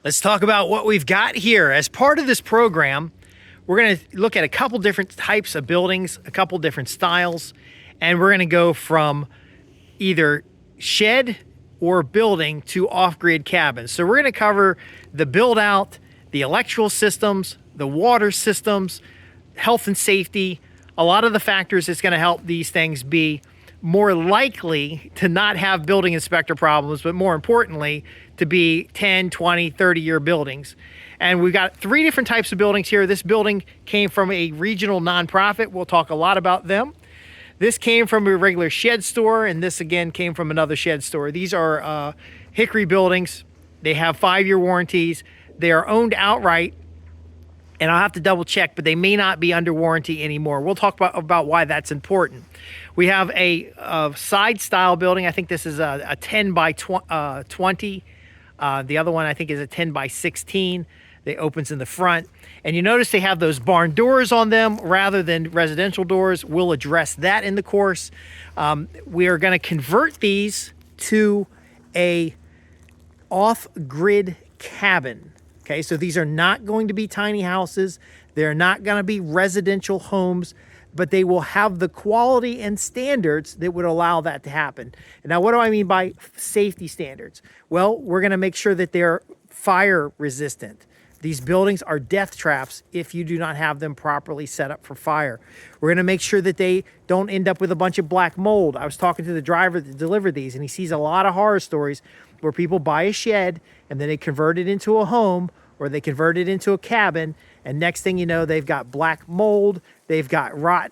Let's talk about what we've got here. As part of this program, we're going to look at a couple different types of buildings, a couple different styles, and we're going to go from either shed or building to off-grid cabins. So we're going to cover the build out, the electrical systems, the water systems, health and safety, a lot of the factors that's going to help these things be more likely to not have building inspector problems, but more importantly, to be 10, 20, 30-year buildings. And we've got three different types of buildings here. This building came from a regional nonprofit. We'll talk a lot about them. This came from a regular shed store, and this again came from another shed store. These are Hickory buildings. They have 5-year warranties. They are owned outright, and I'll have to double check, but they may not be under warranty anymore. We'll talk about why that's important. We have a side style building. I think this is a 10 by 20. The other one I think is a 10 by 16. It opens in the front. And you notice they have those barn doors on them rather than residential doors. We'll address that in the course. We are going to convert these to a off-grid cabin. Okay, so these are not going to be tiny houses. They're not going to be residential homes, but they will have the quality and standards that would allow that to happen. And now, what do I mean by safety standards? Well, we're going to make sure that they're fire resistant. These buildings are death traps if you do not have them properly set up for fire. We're going to make sure that they don't end up with a bunch of black mold. I was talking to the driver that delivered these, and he sees a lot of horror stories where people buy a shed and then they convert it into a home, or they convert it into a cabin, and next thing you know, they've got black mold, they've got rot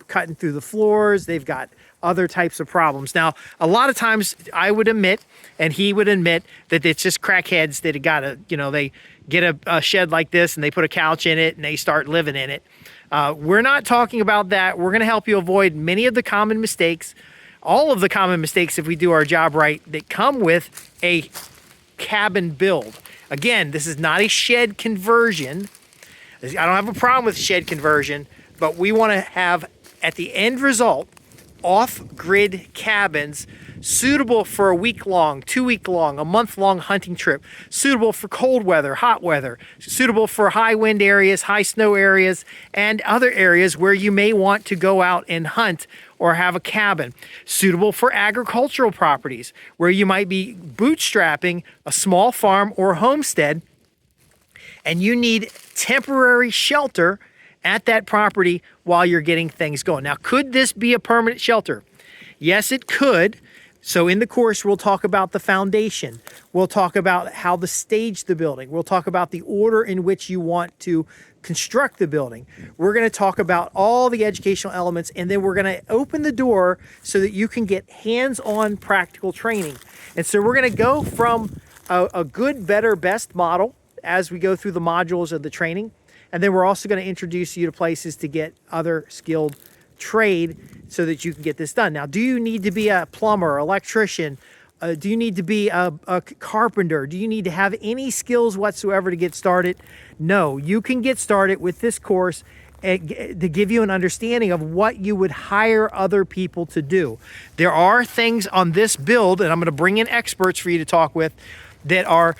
cutting through the floors, they've got other types of problems. Now, a lot of times I would admit, and he would admit, that it's just crackheads that got they get a shed like this and they put a couch in it and they start living in it. We're not talking about that. We're going to help you avoid many of the common mistakes, all of the common mistakes if we do our job right, that come with a cabin build. Again, this is not a shed conversion. I don't have a problem with shed conversion, but we want to have, at the end result, off-grid cabins suitable for a week-long, 2-week-long, a month-long hunting trip, suitable for cold weather, hot weather, suitable for high wind areas, high snow areas, and other areas where you may want to go out and hunt or have a cabin, suitable for agricultural properties where you might be bootstrapping a small farm or homestead and you need temporary shelter at that property while you're getting things going. Now, could this be a permanent shelter? Yes, it could. So in the course, we'll talk about the foundation. We'll talk about how to stage the building. We'll talk about the order in which you want to construct the building. We're going to talk about all the educational elements, and then we're going to open the door so that you can get hands-on practical training. And so we're going to go from a good, better, best model as we go through the modules of the training. And then we're also going to introduce you to places to get other skilled trade so that you can get this done. Now, do you need to be a plumber, electrician? Do you need to be a carpenter? Do you need to have any skills whatsoever to get started? No, you can get started with this course to give you an understanding of what you would hire other people to do. There are things on this build, and I'm going to bring in experts for you to talk with, that are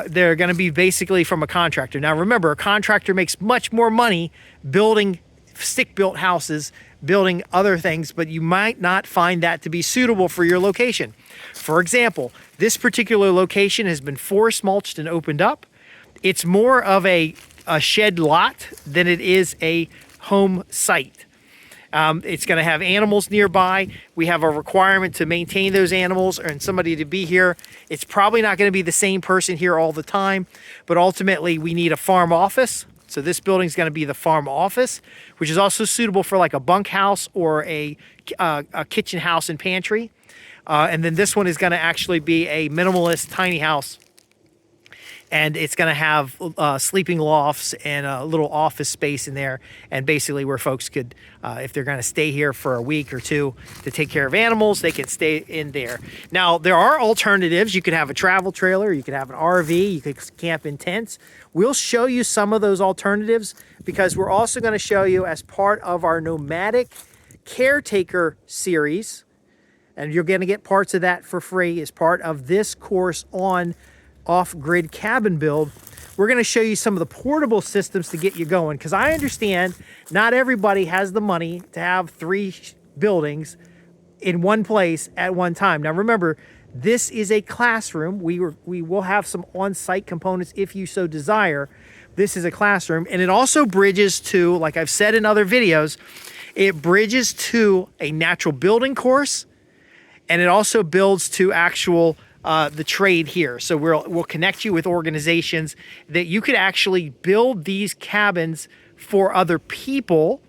they're going to be basically from a contractor. Now, remember, a contractor makes much more money building stick-built houses, building other things, but you might not find that to be suitable for your location. For example, this particular location has been forest mulched and opened up. It's more of a shed lot than it is a home site. It's going to have animals nearby. We have a requirement to maintain those animals and somebody to be here. It's probably not going to be the same person here all the time, but ultimately we need a farm office. So this building is going to be the farm office, which is also suitable for like a bunkhouse or a kitchen house and pantry. And then this one is going to actually be a minimalist tiny house. And it's going to have sleeping lofts and a little office space in there. And basically where folks could, if they're going to stay here for a week or two to take care of animals, they can stay in there. Now, there are alternatives. You could have a travel trailer. You could have an RV. You could camp in tents. We'll show you some of those alternatives because we're also going to show you as part of our nomadic caretaker series, and you're going to get parts of that for free as part of this course on off-grid cabin build, we're going to show you some of the portable systems to get you going, because I understand not everybody has the money to have 3 buildings in one place at one time. Now remember, this is a classroom. We will have some on-site components if you so desire. This is a classroom, and it also bridges to, like I've said in other videos, it bridges to a natural building course, and it also builds to actual the trade here. So we'll connect you with organizations that you could actually build these cabins for other people,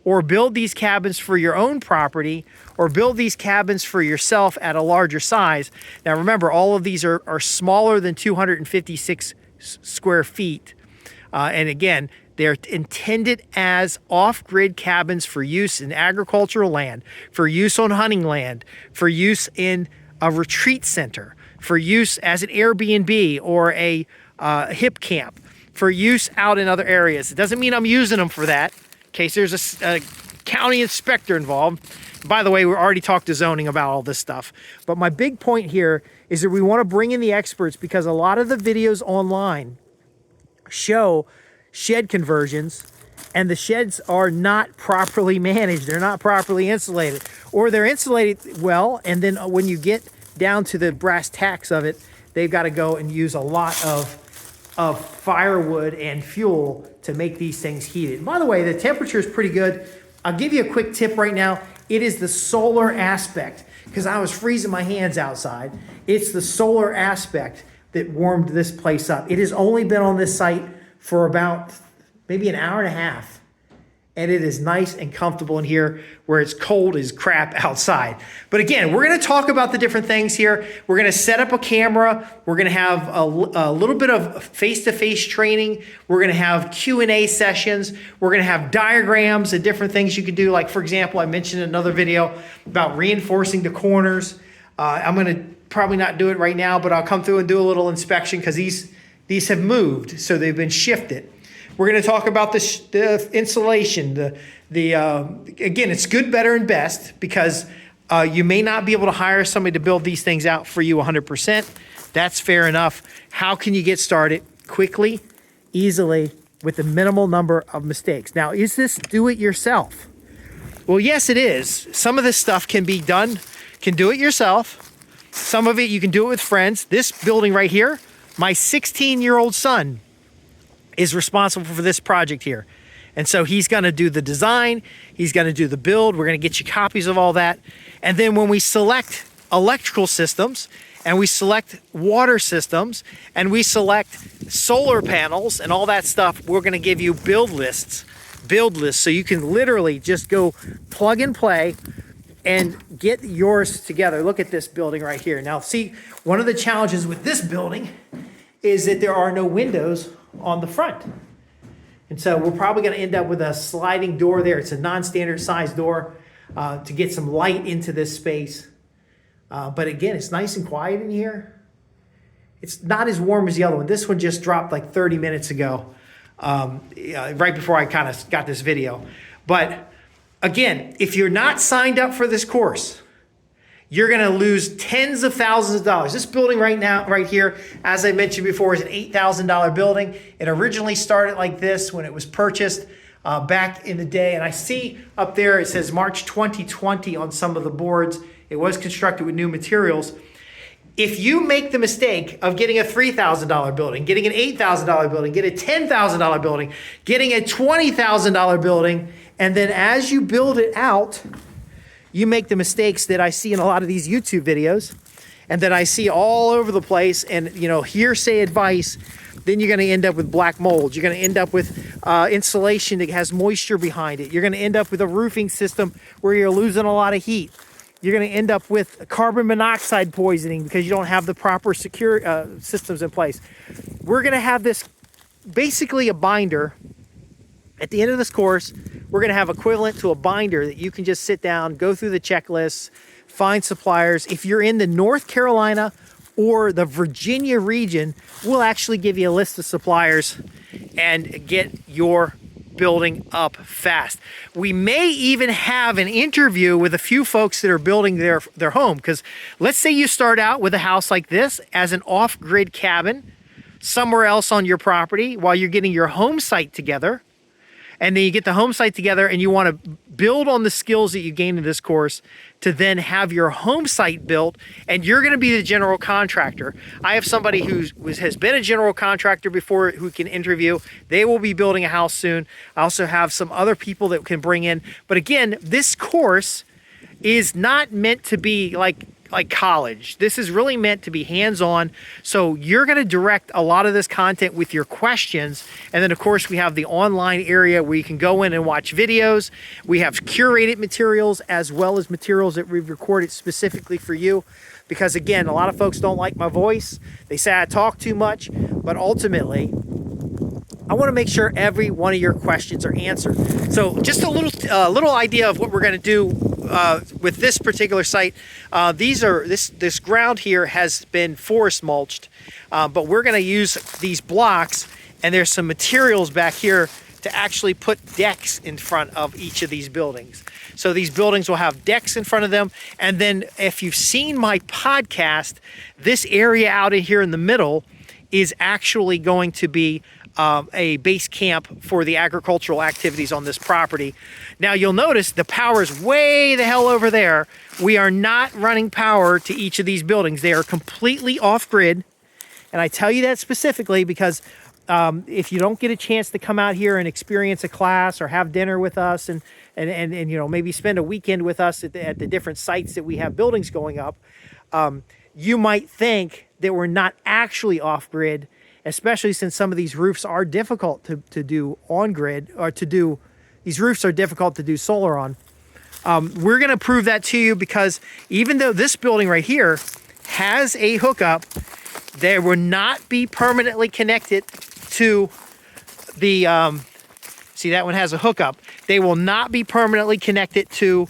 or build these cabins for your own property, or build these cabins for yourself at a larger size. Now remember, all of these are smaller than 256 square feet. And again, they're intended as off-grid cabins for use in agricultural land, for use on hunting land, for use in a retreat center, for use as an Airbnb or a hip camp, for use out in other areas. It doesn't mean I'm using them for that, in case there's a county inspector involved. By the way, we already talked to zoning about all this stuff. But my big point here is that we want to bring in the experts, because a lot of the videos online show shed conversions, and the sheds are not properly managed. They're not properly insulated, or they're insulated well, and then when you get down to the brass tacks of it, they've got to go and use a lot of firewood and fuel to make these things heated. By the way, the temperature is pretty good. I'll give you a quick tip right now. It is the solar aspect, because I was freezing my hands outside. It's the solar aspect that warmed this place up. It has only been on this site for about maybe an hour and a half. And it is nice and comfortable in here, where it's cold as crap outside. But again, we're going to talk about the different things here. We're going to set up a camera. We're going to have a little bit of face-to-face training. We're going to have Q&A sessions. We're going to have diagrams and different things you can do. Like, for example, I mentioned in another video about reinforcing the corners. I'm going to probably not do it right now, but I'll come through and do a little inspection, because these have moved, so they've been shifted. We're going to talk about the insulation. Again, it's good, better, and best, because you may not be able to hire somebody to build these things out for you 100%. That's fair enough. How can you get started quickly, easily, with the minimal number of mistakes? Now, is this do it yourself? Well, yes, it is. Some of this stuff can be done, can do it yourself. Some of it you can do it with friends. This building right here, my 16-year-old son is responsible for this project here. And so he's going to do the design, he's going to do the build, we're going to get you copies of all that. And then when we select electrical systems, and we select water systems, and we select solar panels and all that stuff, we're going to give you build lists, so you can literally just go plug and play and get yours together. Look at this building right here. Now see, one of the challenges with this building is that there are no windows on the front. And so we're probably going to end up with a sliding door there. It's a non-standard size door to get some light into this space. But again, it's nice and quiet in here. It's not as warm as the other one. This one just dropped like 30 minutes ago, right before I kind of got this video. But again, if you're not signed up for this course, you're going to lose tens of thousands of dollars. This building right here, as I mentioned before, is an $8,000 building. It originally started like this when it was purchased back in the day. And I see up there, it says March 2020 on some of the boards. It was constructed with new materials. If you make the mistake of getting a $3,000 building, getting an $8,000 building, getting a $10,000 building, getting a $20,000 building, and then as you build it out, you make the mistakes that I see in a lot of these YouTube videos, and that I see all over the place, and hearsay advice, then you're going to end up with black mold. You're going to end up with insulation that has moisture behind it. You're going to end up with a roofing system where you're losing a lot of heat. You're going to end up with carbon monoxide poisoning because you don't have the proper secure systems in place. We're going to have this basically a binder. At the end of this course, we're going to have equivalent to a binder that you can just sit down, go through the checklists, find suppliers. If you're in the North Carolina or the Virginia region, we'll actually give you a list of suppliers and get your building up fast. We may even have an interview with a few folks that are building their home, because let's say you start out with a house like this as an off-grid cabin somewhere else on your property while you're getting your home site together. And then you get the home site together and you want to build on the skills that you gained in this course to then have your home site built, and you're going to be the general contractor. I have somebody who has been a general contractor before who can interview. They will be building a house soon. I also have some other people that can bring in. But again, this course is not meant to be like college. This is really meant to be hands-on. So you're going to direct a lot of this content with your questions. And then of course we have the online area where you can go in and watch videos. We have curated materials as well as materials that we've recorded specifically for you. Because again, a lot of folks don't like my voice. They say I talk too much, but ultimately I want to make sure every one of your questions are answered. So just a little idea of what we're going to do with this particular site. This ground here has been forest mulched, but we're going to use these blocks, and there's some materials back here to actually put decks in front of each of these buildings. So these buildings will have decks in front of them. And then if you've seen my podcast, this area out in here in the middle is actually going to be a base camp for the agricultural activities on this property. Now you'll notice the power is way the hell over there. We are not running power to each of these buildings. They are completely off grid. And I tell you that specifically because if you don't get a chance to come out here and experience a class or have dinner with us and you know, maybe spend a weekend with us at the different sites that we have buildings going up, you might think that we're not actually off grid, especially since some of these roofs are difficult to do on grid, or these roofs are difficult to do solar on. We're going to prove that to you, because even though this building right here has a hookup, they will not be permanently connected to the, see, that one has a hookup. They will not be permanently connected to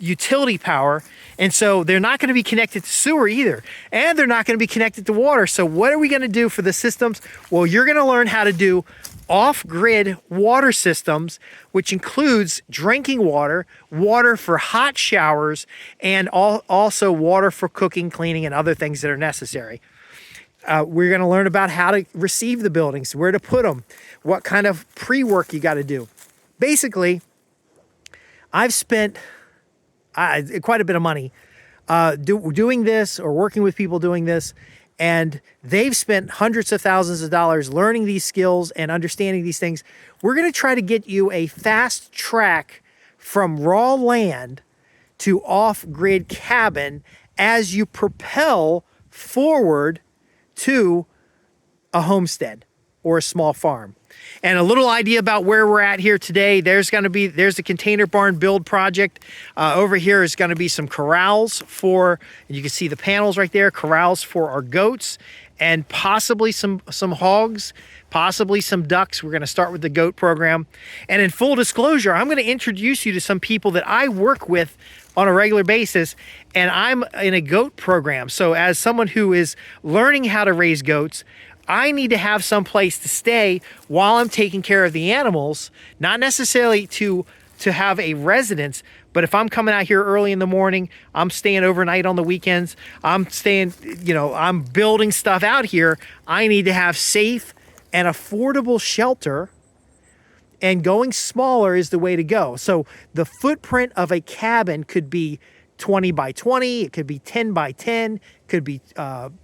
utility power. And so they're not going to be connected to sewer either. And they're not going to be connected to water. So what are we going to do for the systems? Well, you're going to learn how to do off-grid water systems, which includes drinking water, water for hot showers, and also water for cooking, cleaning, and other things that are necessary. We're going to learn about how to receive the buildings, where to put them, what kind of pre-work you got to do. Basically, I've spent quite a bit of money doing this, or working with people doing this, and they've spent hundreds of thousands of dollars learning these skills and understanding these things. We're going to try to get you a fast track from raw land to off-grid cabin as you propel forward to a homestead or a small farm. And a little idea about where we're at here today. There's the container barn build project. Over here is going to be some corrals for, and you can see the panels right there, corrals for our goats, and possibly some hogs, possibly some ducks. We're going to start with the goat program. And in full disclosure, I'm going to introduce you to some people that I work with on a regular basis, and I'm in a goat program. So as someone who is learning how to raise goats, I need to have some place to stay while I'm taking care of the animals, not necessarily to have a residence, but if I'm coming out here early in the morning, I'm staying overnight on the weekends, I'm staying, you know, I'm building stuff out here, I need to have safe and affordable shelter, and going smaller is the way to go. So the footprint of a cabin could be 20 by 20, it could be 10 by 10, could be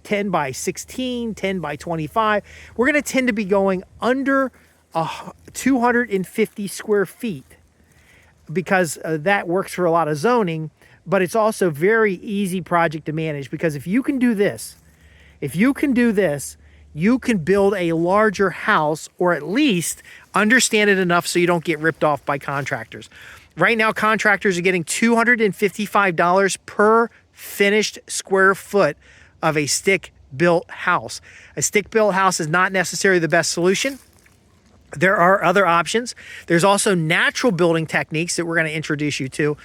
10 by 16, 10 by 25. We're going to tend to be going under 250 square feet because that works for a lot of zoning, but it's also very easy project to manage, because if you can do this, you can build a larger house, or at least understand it enough so you don't get ripped off by contractors. Right now, contractors are getting $255 per finished square foot of a stick-built house. A stick-built house is not necessarily the best solution. There are other options. There's also natural building techniques that we're going to introduce you to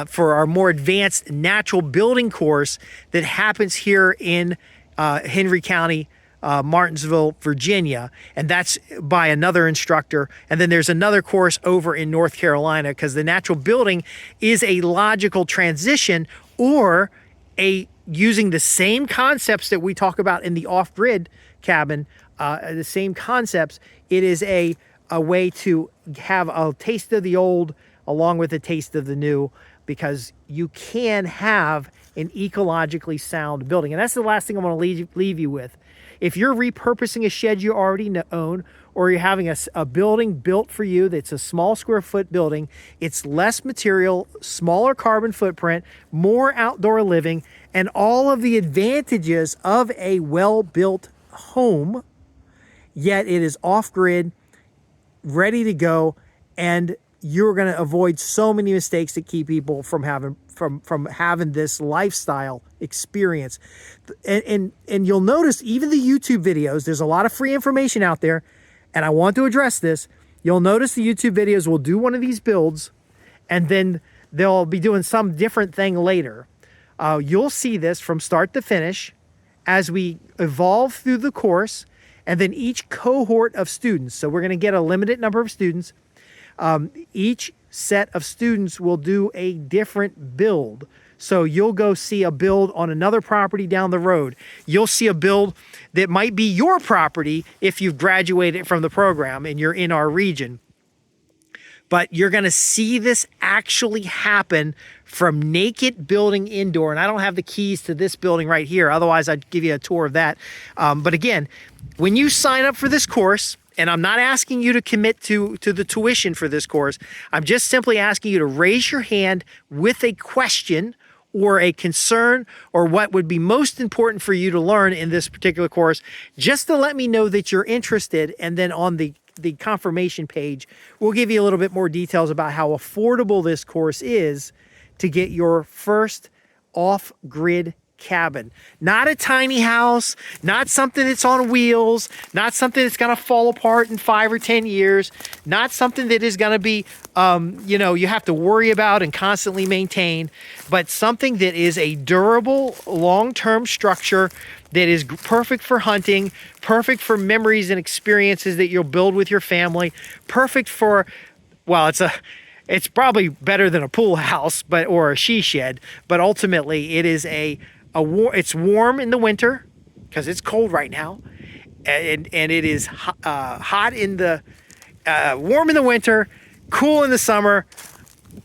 for our more advanced natural building course that happens here in Henry County, Martinsville, Virginia, and that's by another instructor. And then there's another course over in North Carolina, because the natural building is a logical transition, or a using the same concepts that we talk about in the off-grid cabin, the same concepts. It is a way to have a taste of the old along with a taste of the new, because you can have an ecologically sound building. And that's the last thing I want to leave you with. If you're repurposing a shed you already own, or you're having a building built for you that's a small square foot building, it's less material, smaller carbon footprint, more outdoor living, and all of the advantages of a well-built home, yet it is off-grid, ready to go, and you're going to avoid so many mistakes that keep people from having this lifestyle experience. And you'll notice even the YouTube videos, there's a lot of free information out there, and I want to address this. You'll notice the YouTube videos will do one of these builds, and then they'll be doing some different thing later. You'll see this from start to finish as we evolve through the course, and then each cohort of students. So we're going to get a limited number of students. Each set of students will do a different build. So you'll go see a build on another property down the road. You'll see a build that might be your property if you've graduated from the program and you're in our region. But you're going to see this actually happen from naked building indoor. And I don't have the keys to this building right here. Otherwise, I'd give you a tour of that. But again, when you sign up for this course, and I'm not asking you to commit to the tuition for this course, I'm just simply asking you to raise your hand with a question or a concern, or what would be most important for you to learn in this particular course, just to let me know that you're interested. And then on the confirmation page, we'll give you a little bit more details about how affordable this course is to get your first off-grid cabin. Not a tiny house, not something that's on wheels, not something that's going to fall apart in 5 or 10 years, not something that is going to be, you have to worry about and constantly maintain, but something that is a durable, long-term structure that is perfect for hunting, perfect for memories and experiences that you'll build with your family, perfect for, well, it's probably better than a pool house, or a she shed, but ultimately it is it's warm in the winter because it's cold right now, and it is hot in the warm in the winter, cool in the summer.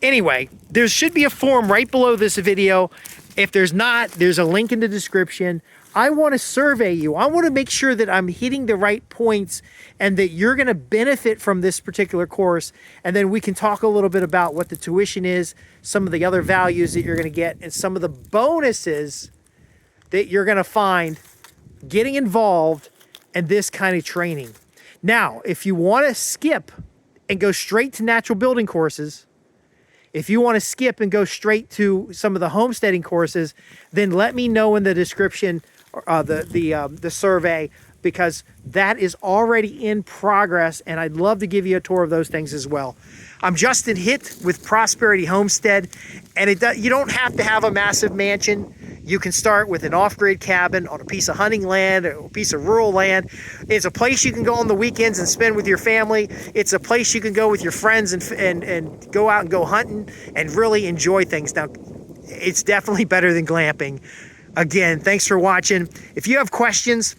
Anyway, there should be a form right below this video. If there's not, there's a link in the description. I want to survey you. I want to make sure that I'm hitting the right points and that you're going to benefit from this particular course. And then we can talk a little bit about what the tuition is, some of the other values that you're going to get, and some of the bonuses that you're going to find getting involved in this kind of training. Now, if you want to skip and go straight to natural building courses, if you want to skip and go straight to some of the homesteading courses, then let me know in the description, the survey, because that is already in progress, and I'd love to give you a tour of those things as well. I'm Justin Hitt with Prosperity Homestead, and you don't have to have a massive mansion. You can start with an off-grid cabin on a piece of hunting land, or a piece of rural land. It's a place you can go on the weekends and spend with your family. It's a place you can go with your friends and go out and go hunting and really enjoy things. Now, it's definitely better than glamping. Again, thanks for watching. If you have questions,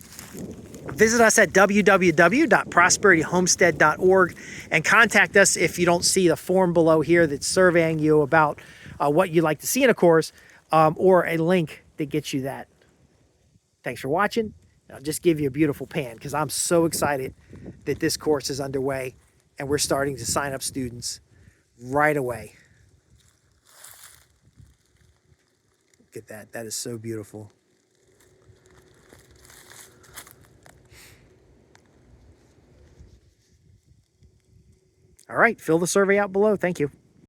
visit us at www.prosperityhomestead.org and contact us if you don't see the form below here that's surveying you about what you'd like to see in a course, or a link that gets you that. Thanks for watching. I'll just give you a beautiful pan because I'm so excited that this course is underway and we're starting to sign up students right away. Look at that. That is so beautiful. All right, fill the survey out below. Thank you.